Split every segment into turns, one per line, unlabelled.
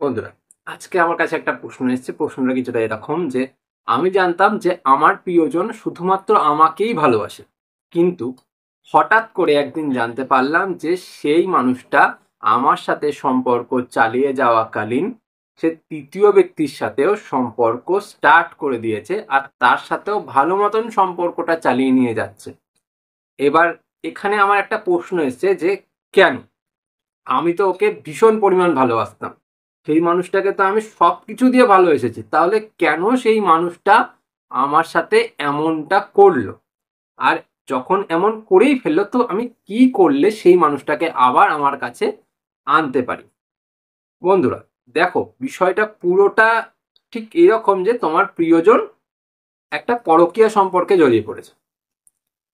বন্ধুরা, আজকে আমার কাছে একটা প্রশ্ন এসেছে। প্রশ্নটা কিছুটা এরকম যে, আমি জানতাম যে আমার প্রিয়জন শুধুমাত্র আমাকেই ভালোবাসে। কিন্তু হঠাৎ করে একদিন জানতে পারলাম যে সেই মানুষটা আমার সাথে সম্পর্ক চালিয়ে যাওয়াকালীন সে ৩য় ব্যক্তির সাথেও সম্পর্ক স্টার্ট করে দিয়েছে। আর তার সাথেও ভালো মতন সম্পর্কটা চালিয়ে নিয়ে যাচ্ছে। এবার এখানে আমার একটা প্রশ্ন এসছে যে কেন? আমি তো ওকে ভীষণ পরিমাণ ভালোবাসতাম। সেই মানুষটাকে তো আমি সবকিছু দিয়ে ভালোবেসেছি। তাহলে কেন সেই মানুষটা আমার সাথে এমনটা করলো? আর যখন এমন করেই ফেললো, তো আমি কি করলে সেই মানুষটাকে আবার আমার কাছে আনতে পারি? বন্ধুরা, দেখো, বিষয়টা পুরোটা ঠিক এরকম যে তোমার প্রিয়জন একটা পরকীয়া সম্পর্কে জড়িয়ে পড়েছে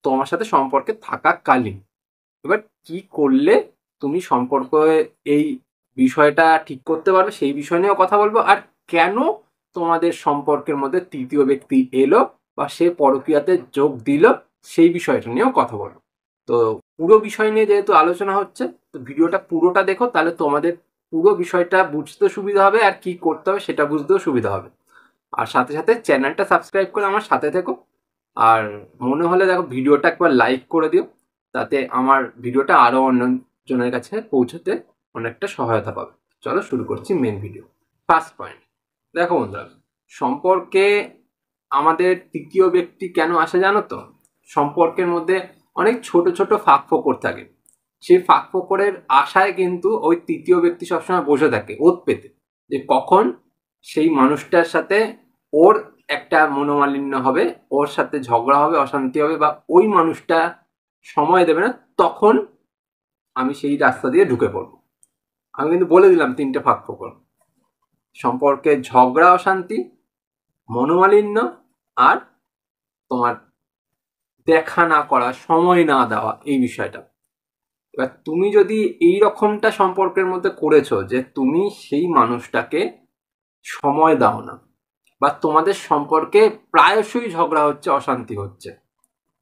তোমার সাথে সম্পর্কে থাকাকালীন। এবার কি করলে তুমি সম্পর্কে এই বিষয়টা ঠিক করতে পারবে সেই বিষয় নিয়েও কথা বলবো। আর কেন তোমাদের সম্পর্কের মধ্যে ৩য় ব্যক্তি এলো বা সে পরকীয়াতে যোগ দিল সেই বিষয়টা নিয়েও কথা বলবো। তো পুরো বিষয় নিয়ে যেহেতু আলোচনা হচ্ছে, তো ভিডিওটা পুরোটা দেখো, তাহলে তোমাদের পুরো বিষয়টা বুঝতে সুবিধা হবে আর কি করতে হবে সেটা বুঝতেও সুবিধা হবে। আর সাথে সাথে চ্যানেলটা সাবস্ক্রাইব করে আমার সাথে থেকো। আর মনে হলে দেখো ভিডিওটা একবার লাইক করে দিও, তাতে আমার ভিডিওটা আরো অন্যজনের কাছে পৌঁছতে অনেকটা সহায়তা পাবে। চলো শুরু করছি মেন ভিডিও। ফার্স্ট পয়েন্ট, দেখো বন্ধুরা, সম্পর্কে আমাদের ৩য় ব্যক্তি কেন আসে জানো তো? সম্পর্কের মধ্যে অনেক ছোট ছোট ফাঁক ফোকর থাকে। সেই ফাঁক ফোকরের আশায় কিন্তু ওই ৩য় ব্যক্তি সবসময় বসে থাকে ওত পেতে, যে কখন সেই মানুষটার সাথে ওর একটা মনোমালিন্য হবে, ওর সাথে ঝগড়া হবে, অশান্তি হবে, বা ওই মানুষটা সময় দেবে না, তখন আমি সেই রাস্তা দিয়ে ঢুকে পড়বো। আমি কিন্তু বলে দিলাম ৩টে ফাঁক ফোকর: সম্পর্কে ঝগড়া, অশান্তি, মনোমালিন্য, আর তোমার দেখা না করা, সময় না দেওয়া, এই বিষয়টা। এবার তুমি যদি এই রকমটা সম্পর্কের মধ্যে করেছো যে তুমি সেই মানুষটাকে সময় দাও না, বা তোমাদের সম্পর্কে প্রায়শই ঝগড়া হচ্ছে, অশান্তি হচ্ছে,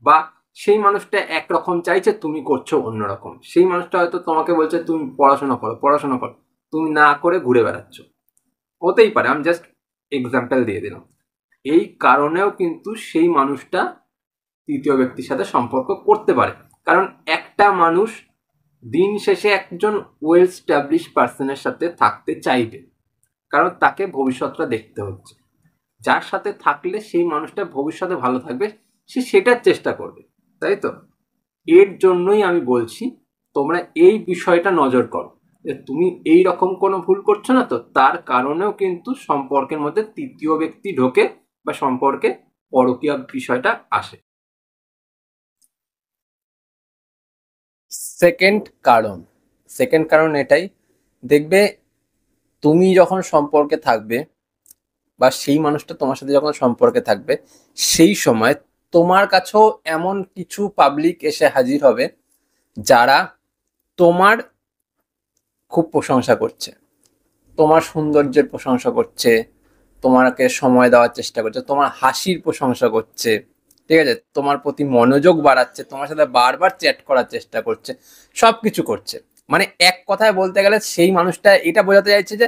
বা সেই মানুষটা একরকম চাইছে, তুমি করছো অন্যরকম, সেই মানুষটা হয়তো তোমাকে বলছে তুমি পড়াশোনা করো, পড়াশোনা করো, তুমি না করে ঘুরে বেড়াচ্ছ, হতেই পারে, আমি জাস্ট এক্সাম্পল দিয়ে দিলাম। এই কারণেও কিন্তু সেই মানুষটা ৩য় ব্যক্তির সাথে সম্পর্ক করতে পারে। কারণ একটা মানুষ দিন শেষে একজন ওয়েল স্টাবলিশ পার্সনের সাথে থাকতে চাইবে, কারণ তাকে ভবিষ্যৎটা দেখতে হচ্ছে। যার সাথে থাকলে সেই মানুষটা ভবিষ্যতে ভালো থাকবে, সে সেটার চেষ্টা করবে, তাই তো? এর জন্যই আমি বলছি তোমরা এই বিষয়টা নজর করো, যে তুমি এই রকম কোনো ভুল করছো না তো। তার কারণেও কিন্তু সম্পর্কের মধ্যে ৩য় ব্যক্তি ঢোকে বা সম্পর্কে পরকীয়া বিষয়টা আসে। সেকেন্ড কারণ সেকেন্ড কারণ এটাই, দেখবে তুমি যখন সম্পর্কে থাকবে বা সেই মানুষটা তোমার সাথে যখন সম্পর্কে থাকবে, সেই সময় তোমার কাছেও এমন কিছু পাবলিক এসে হাজির হবে যারা তোমার খুব প্রশংসা করছে, তোমার সৌন্দর্যের প্রশংসা করছে, তোমাকে সময় দেওয়ার চেষ্টা করছে, তোমার হাসির প্রশংসা করছে, ঠিক আছে, তোমার প্রতি মনোযোগ বাড়াচ্ছে, তোমার সাথে বারবার চ্যাট করার চেষ্টা করছে, সবকিছু করছে। মানে এক কথায় বলতে গেলে সেই মানুষটা এটা বোঝাতে চাইছে যে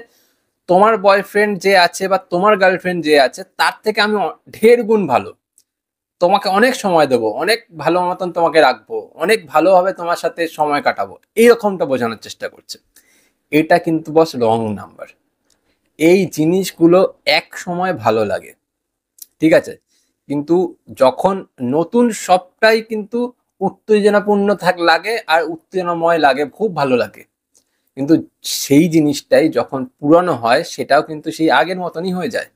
তোমার বয়ফ্রেন্ড যে আছে বা তোমার গার্লফ্রেন্ড যে আছে তার থেকে আমি ঢের গুণ ভালো, তোমাকে অনেক সময় দেবো, অনেক ভালো মতন তোমাকে রাখবো, অনেক ভালোভাবে তোমার সাথে সময় কাটাবো, এইরকমটা বোঝানোর চেষ্টা করছে। এটা কিন্তু বস রং নাম্বার। এই জিনিসগুলো এক সময় ভালো লাগে, ঠিক আছে, কিন্তু যখন নতুন সবটাই কিন্তু উত্তেজনাপূর্ণ লাগে আর উত্তেজনাময় লাগে, খুব ভালো লাগে, কিন্তু সেই জিনিসটাই যখন পুরানো হয় সেটাও কিন্তু সেই আগের মতনই হয়ে যায়।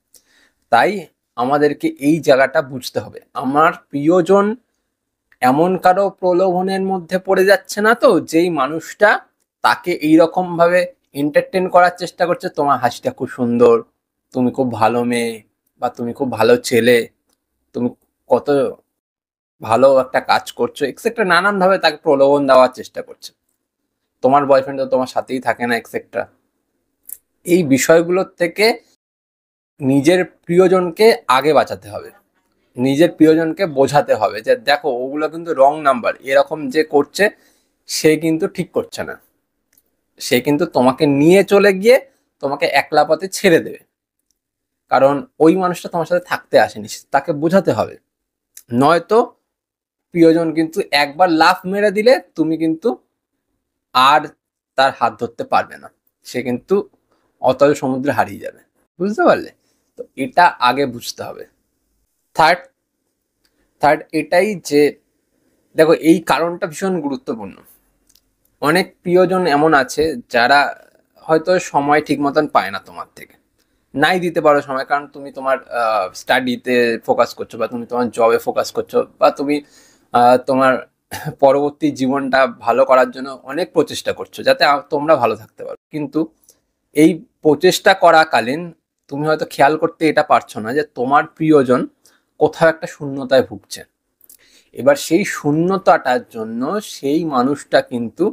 তাই আমাদেরকে এই জায়গাটা বুঝতে হবে, আমার প্রিয়জন এমন কারো প্রলোভনের মধ্যে পড়ে যাচ্ছে না তো, যেই মানুষটা তাকে এইরকম ভাবে এন্টারটেন করার চেষ্টা করছে, তোমার হাসিটা খুব সুন্দর, তুমি খুব ভালো মেয়ে, বা তুমি খুব ভালো ছেলে, তুমি কত ভালো একটা কাজ করছো, এক্সেট্রা, নানান ভাবে তাকে প্রলোভন দেওয়ার চেষ্টা করছে। তোমার বয়ফ্রেন্ড তো তোমার সাথেই থাকে না, এক্সেট্রা। এই বিষয়গুলোর থেকে নিজের প্রিয়জনকে আগে বাঁচাতে হবে, নিজের প্রিয়জনকে বোঝাতে হবে যে দেখো ওগুলো কিন্তু রং নাম্বার, এরকম যে করছে সে কিন্তু ঠিক করছে না, সে কিন্তু তোমাকে নিয়ে চলে গিয়ে তোমাকে একলা পথে ছেড়ে দেবে, কারণ ওই মানুষটা তোমার সাথে থাকতে আসেনি, তাকে বোঝাতে হবে। নয়তো প্রিয়জন কিন্তু একবার লাফ মেরে দিলে তুমি কিন্তু আর তার হাত ধরতে পারবে না, সে কিন্তু অতল সমুদ্রে হারিয়ে যাবে। বুঝতে পারলে? তো এটা আগে বুঝতে হবে। থার্ড থার্ড এটাই যে দেখো, এই কারণটা ভীষণ গুরুত্বপূর্ণ। অনেক প্রিয়জন এমন আছে যারা হয়তো সময় ঠিক মতন পায় না তোমার থেকে, নাই দিতে পারো সময়, কারণ তুমি তোমার স্টাডিতে ফোকাস করছো, বা তুমি তোমার জবে ফোকাস করছো, বা তুমি তোমার পরবর্তী জীবনটা ভালো করার জন্য অনেক প্রচেষ্টা করছো যাতে তোমরা ভালো থাকতে পারো। কিন্তু এই প্রচেষ্টা করাকালীন তুমি হয়তো খেয়াল করতে এটা পারছো না যে তোমার প্রিয়জন কোথাও একটা শূন্যতায় ভুগছে। এবার সেই শূন্যতাটার জন্য সেই মানুষটা কিন্তু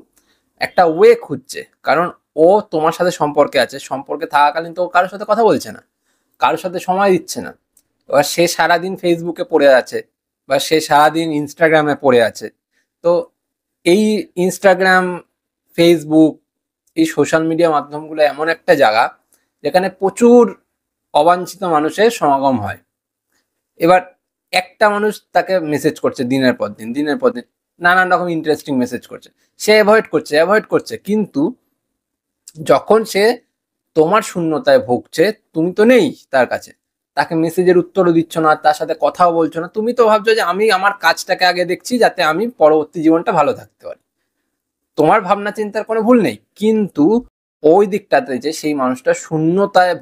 একটা ওয়ে খুঁজছে, কারণ ও তোমার সাথে সম্পর্কে আছে, সম্পর্কে থাকাকালীন তো কারোর সাথে কথা বলছে না, কারোর সাথে সময় দিচ্ছে না। এবার সে সারাদিন ফেসবুকে পড়ে আছে, বা সে সারাদিন ইনস্টাগ্রামে পড়ে আছে। তো এই ইনস্টাগ্রাম, ফেসবুক, এই সোশ্যাল মিডিয়া মাধ্যমগুলো এমন একটা জায়গা যেখানে প্রচুর অবাঞ্ছিত মানুষের সমাগম হয়। এবার একটা মানুষ তাকে মেসেজ করছে দিনের পর দিন, নানান রকম ইন্টারেস্টিং মেসেজ করছে, সে অ্যাভয়েড করছে, কিন্তু যখন সে তোমার শূন্যতায় ভুগছে, তুমি তো নেই তার কাছে, তাকে মেসেজের উত্তরও দিচ্ছ না, তার সাথে কথাও বলছো না, তুমি তো ভাবছো যে আমি আমার কাজটাকে আগে দেখছি যাতে আমি পরবর্তী জীবনটা ভালো থাকতে পারি। তোমার ভাবনা চিন্তার কোনো ভুল নেই, কিন্তু ওই দিকটাতে যে সেই মানুষটা শূন্যতায়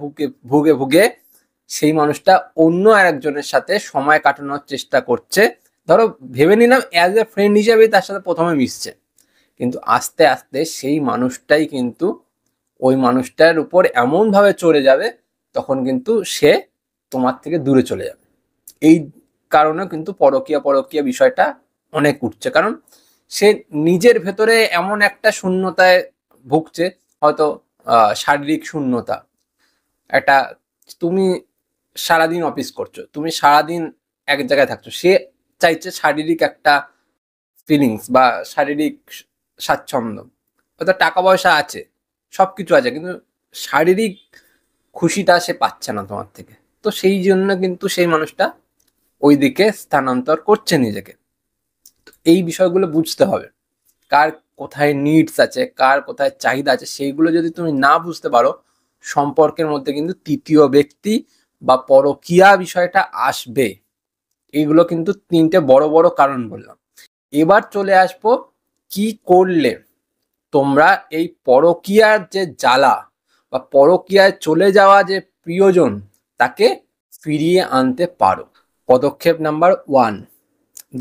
ভুগে ভুগে সেই মানুষটা অন্য আরেকজনের সাথে সময় কাটানোর চেষ্টা করছে। ধরো ভেবে নিলাম অ্যাজ এ ফ্রেন্ড হিসেবেই তার সাথে প্রথমে মিশছে, কিন্তু আস্তে আস্তে সেই মানুষটাই কিন্তু ওই মানুষটার উপর এমনভাবে চড়ে যাবে, তখন কিন্তু সে তোমার থেকে দূরে চলে যাবে। এই কারণে কিন্তু পরকীয়া বিষয়টা অনেক উঠছে, কারণ সে নিজের ভেতরে এমন একটা শূন্যতায় ভুগছে, হয়তো শারীরিক শূন্যতা একটা। তুমি সারাদিন অফিস করছো, তুমি সারাদিন এক জায়গায় থাকছো, সে চাইছে শারীরিক একটা ফিলিংস বা শারীরিক স্বাচ্ছন্দ্য। হয়তো টাকা পয়সা আছে, সবকিছু আছে, কিন্তু শারীরিক খুশিটা সে পাচ্ছে না তোমার থেকে। তো সেই জন্য কিন্তু সেই মানুষটা ওই দিকে স্থানান্তর করছে নিজেকে। এই বিষয়গুলো বুঝতে হবে, কার কোথায় নিডস আছে, কার কোথায় চাহিদা আছে, সেইগুলো যদি তুমি না বুঝতে পারো, সম্পর্কের মধ্যে কিন্তু তৃতীয় ব্যক্তি বা পরকীয়া বিষয়টা আসবে। এইগুলো কিন্তু তিনটে বড় বড় কারণ বললাম। এবার চলে আসবো কি করলে তোমরা এই পরকীয়ার যে জ্বালা বা পরকীয়ায় চলে যাওয়া যে প্রিয়জন তাকে ফিরিয়ে আনতে পারো। পদক্ষেপ নাম্বার 1,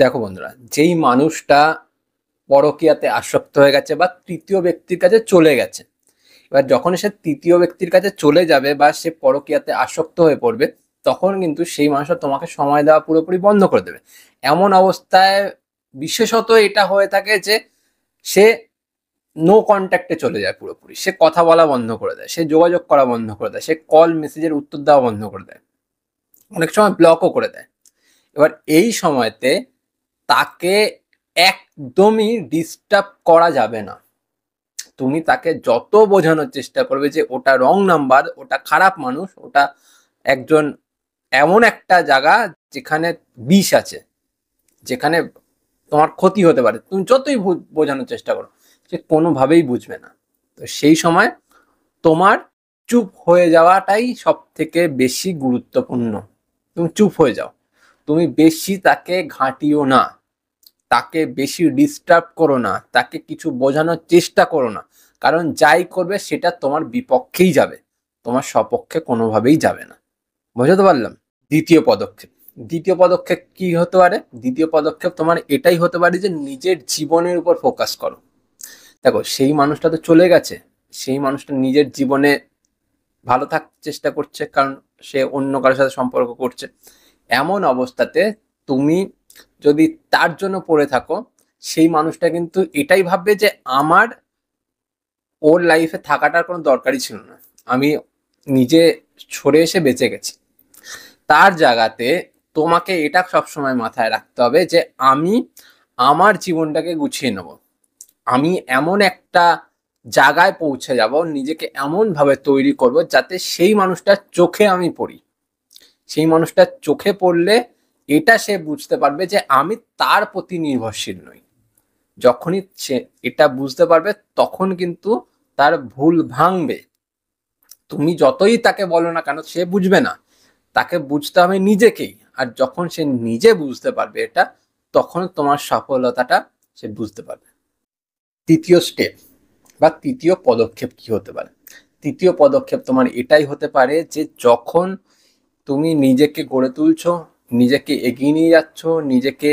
দেখো বন্ধুরা, যেই মানুষটা পরকীয়াতে আসক্ত হয়ে গেছে বা তৃতীয় ব্যক্তির কাছে চলে গেছে, এবার যখন সে তৃতীয় ব্যক্তির কাছে চলে যাবে বা সে পরকীয়াতে আসক্ত হয়ে পড়বে, তখন কিন্তু সেই মানুষটা তোমাকে সময় দেওয়া পুরোপুরি বন্ধ করে দেবে। এমন অবস্থায় বিশেষত এটা হয়ে থাকে যে সে নো কন্ট্যাক্টে চলে যায়, পুরোপুরি সে কথা বলা বন্ধ করে দেয়, সে যোগাযোগ করা বন্ধ করে দেয়, সে কল মেসেজের উত্তর দেওয়া বন্ধ করে দেয়, অনেক সময় ব্লকও করে দেয়। এবার এই সময়তে তাকে একদমই ডিস্টার্ব করা যাবে না। তুমি তাকে যত বোঝানোর চেষ্টা করবে যে ওটা রং নাম্বার, ওটা খারাপ মানুষ, ওটা একজন এমন একটা জায়গা যেখানে বিষ আছে, যেখানে তোমার ক্ষতি হতে পারে, তুমি যতই বোঝানোর চেষ্টা করো সে কোনোভাবেই বুঝবে না। তো সেই সময় তোমার চুপ হয়ে যাওয়াটাই সব থেকে বেশি গুরুত্বপূর্ণ। তুমি চুপ হয়ে যাও, তুমি বেশি তাকে ঘাঁটিও না, তাকে বেশি ডিস্টার্ব করো না, তাকে কিছু বোঝানোর চেষ্টা করো না, কারণ যাই করবে সেটা তোমার বিপক্ষেই যাবে, তোমার সপক্ষে কোনোভাবেই যাবে না। বুঝতে পারলাম? দ্বিতীয় পদক্ষেপ কি হতে পারে? দ্বিতীয় পদক্ষেপ তোমার এটাই হতে পারে যে নিজের জীবনের উপর ফোকাস করো। দেখো, সেই মানুষটা তো চলে গেছে, সেই মানুষটা নিজের জীবনে ভালো থাকতে চেষ্টা করছে, কারণ সে অন্য কারোর সাথে সম্পর্ক করছে। এমন অবস্থাতে তুমি যদি তার জন্য পড়ে থাকো, সেই মানুষটা কিন্তু এটাই ভাববে যে আমার ওর লাইফে থাকাটার কোনো দরকারই ছিল না, আমি নিজে সরে এসে বেঁচে গেছি। তার জায়গাতে তোমাকে এটা সবসময় মাথায় রাখতে হবে যে আমি আমার জীবনটাকে গুছিয়ে নেব, আমি এমন একটা জায়গায় পৌঁছে যাব, নিজেকে এমনভাবে তৈরি করব যাতে সেই মানুষটার চোখে আমি পড়ি। সেই মানুষটার চোখে পড়লে এটা সে বুঝতে পারবে যে আমি তার প্রতি নির্ভরশীল নই। যখনই সে এটা বুঝতে পারবে তখন কিন্তু তার ভুল ভাঙবে। তুমি যতই তাকে বলো না কেন সে বুঝবে না, তাকে বুঝতে হবে নিজেকেই। আর যখন সে নিজে বুঝতে পারবে এটা, তখন তোমার সফলতাটা সে বুঝতে পারবে। তৃতীয় স্টেপ বা তৃতীয় পদক্ষেপ কি হতে পারে? তৃতীয় পদক্ষেপ তোমার এটাই হতে পারে যে যখন তুমি নিজেকে গড়ে তুলছো, নিজেকে এগিয়ে নিয়ে যাচ্ছ, নিজেকে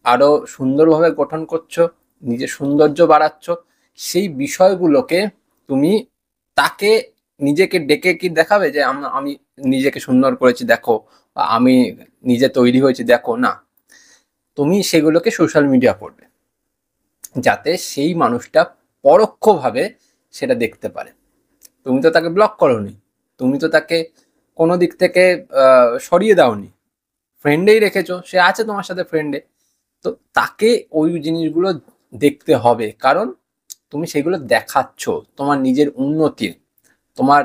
আরো সুন্দরভাবে গঠন করছো, নিজের সৌন্দর্য বাড়াচ্ছ, সেই বিষয়গুলোকে তুমি তাকে নিজেকে ডেকে কি দেখাবে যে আমি নিজেকে সুন্দর করেছি দেখো, বা আমি নিজে তৈরি হয়েছি দেখো, না। তুমি সেগুলোকে সোশ্যাল মিডিয়া করবে যাতে সেই মানুষটা পরোক্ষভাবে সেটা দেখতে পারে। তুমি তো তাকে ব্লক করোনি, তুমি তো তাকে কোনো দিক থেকে সরিয়ে দাওনি, ফ্রেন্ডেই রেখেছো, সে আছে তোমার সাথে ফ্রেন্ডে। তো তাকে ওই জিনিসগুলো দেখতে হবে, কারণ তুমি সেগুলো দেখাচ্ছ তোমার নিজের উন্নতি, তোমার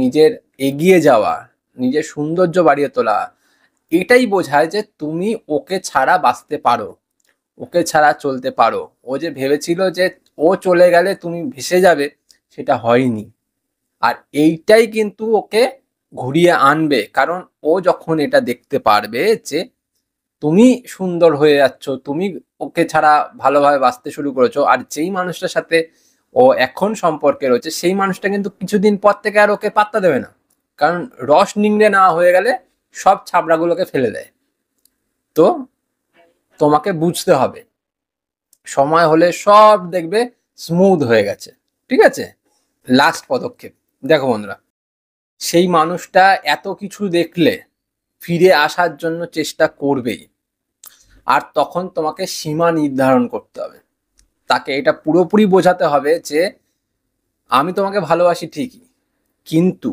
নিজের এগিয়ে যাওয়া, নিজের সৌন্দর্য বাড়িয়ে তোলা। এটাই বোঝায় যে তুমি ওকে ছাড়া বাঁচতে পারো, ওকে ছাড়া চলতে পারো। ও যে ভেবেছিল যে ও চলে গেলে তুমি ভেসে যাবে, সেটা হয়নি। আর এইটাই কিন্তু ওকে ঘুরিয়ে আনবে, কারণ ও যখন এটা দেখতে পারবে যে তুমি সুন্দর হয়ে যাচ্ছ, তুমি ওকে ছাড়া ভালোভাবে বাঁচতে শুরু করেছো, আর যেই মানুষটার সাথে ও এখন সম্পর্কে রয়েছে সেই মানুষটা কিন্তু কিছুদিন পর থেকে আর ওকে পাত্তা দেবে না, কারণ রস নিংড়ে না হয়ে গেলে সব ছাবড়াগুলোকে ফেলে দেয়। তো তোমাকে বুঝতে হবে, সময় হলে সব দেখবে স্মুথ হয়ে গেছে। ঠিক আছে? লাস্ট পদক্ষেপ, দেখো বন্ধুরা, সেই মানুষটা এত কিছু দেখলে ফিরে আসার জন্য চেষ্টা করবেই। আর তখন তোমাকে সীমা নির্ধারণ করতে হবে, তাকে এটা পুরোপুরি বোঝাতে হবে যে আমি তোমাকে ভালোবাসি ঠিকই, কিন্তু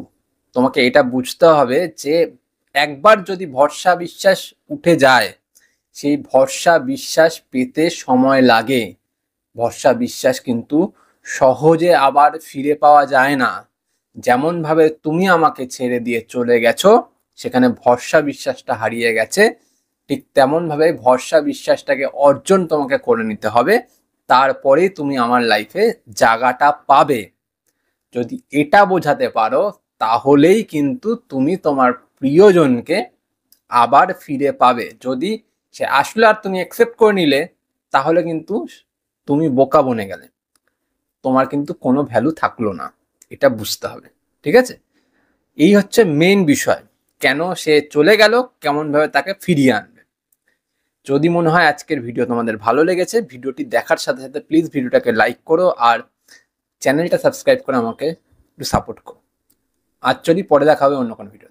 তোমাকে এটা বুঝতে হবে যে একবার যদি ভরসা বিশ্বাস উঠে যায়, সেই ভরসা বিশ্বাস পেতে সময় লাগে। ভরসা বিশ্বাস কিন্তু সহজে আবার ফিরে পাওয়া যায় না। যেমন ভাবে তুমি আমাকে ছেড়ে দিয়ে চলে গেছো, সেখানে ভরসা বিশ্বাসটা হারিয়ে গেছে, ঠিক তেমন ভাবে ভরসা বিশ্বাসটাকে অর্জন তোমাকে করে নিতে হবে, তারপরেই তুমি আমার লাইফে জায়গাটা পাবে। যদি এটা বোঝাতে পারো, তাহলেই কিন্তু তুমি তোমার প্রিয়জনকে আবার ফিরে পাবে। যদি সে আসলে আর তুমি অ্যাকসেপ্ট করে নিলে, তাহলে কিন্তু তুমি বোকা বনে গেলে, তোমার কিন্তু কোনো ভ্যালু থাকলো না। এটা বুঝতে হবে। ঠিক আছে? এই হচ্ছে মেন বিষয়, কেন সে চলে গেল, কেমনভাবে তাকে ফিরিয়ে আনবে। যদি মনে হয় আজকের ভিডিও তোমাদের ভালো লেগেছে, ভিডিওটি দেখার সাথে সাথে প্লিজ ভিডিওটাকে লাইক করো আর চ্যানেলটা সাবস্ক্রাইব করে আমাকে একটু সাপোর্ট করো। আর পরে দেখা হবে অন্য কোনো ভিডিও।